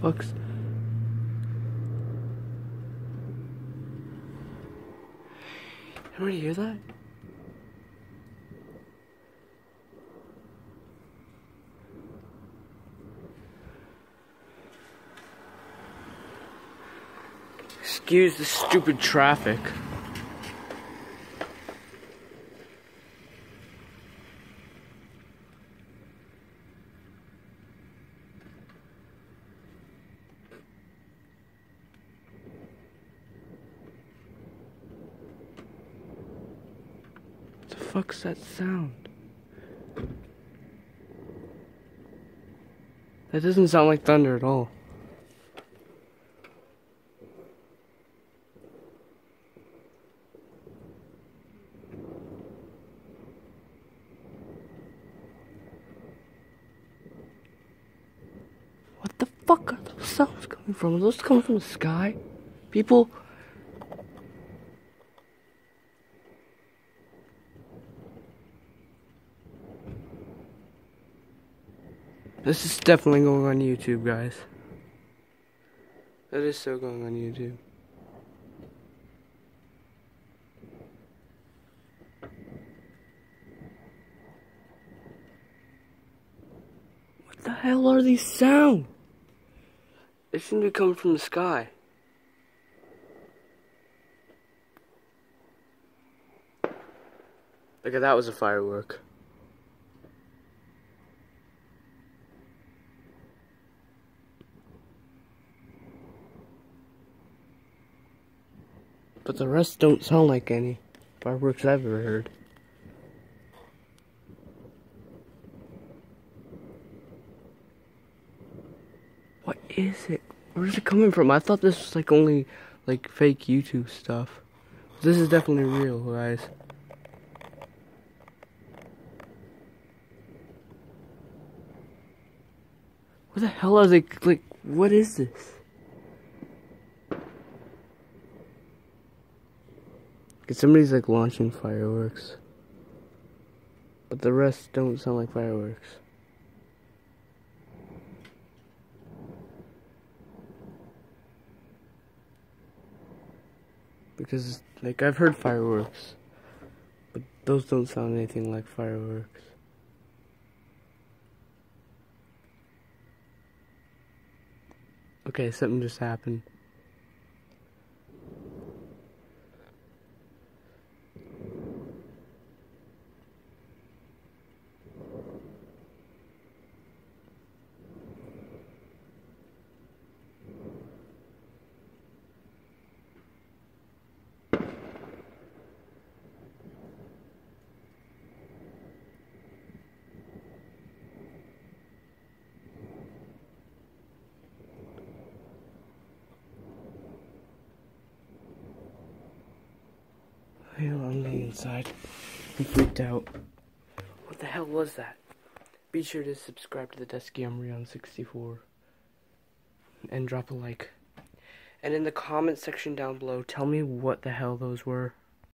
fuck's... Anybody hear that? Excuse the stupid traffic. What the fuck's that sound? That doesn't sound like thunder at all. What the fuck are those sounds coming from? Are those coming from the sky? People... This is definitely going on YouTube, guys. That is so going on YouTube. What the hell are these sounds? They seem to be coming from the sky. Look at that, was a firework. But the rest don't sound like any fireworks I've ever heard. What is it? Where's it coming from? I thought this was like only like fake YouTube stuff. This is definitely real, guys. Where the hell are they? Like, what is this? Somebody's like launching fireworks, but the rest don't sound like fireworks. Because like I've heard fireworks, but those don't sound anything like fireworks. Okay, something just happened. On the inside, I'm freaked out. What the hell was that? Be sure to subscribe to the Dusky Umbrion 64 and drop a like. And in the comment section down below, tell me what the hell those were.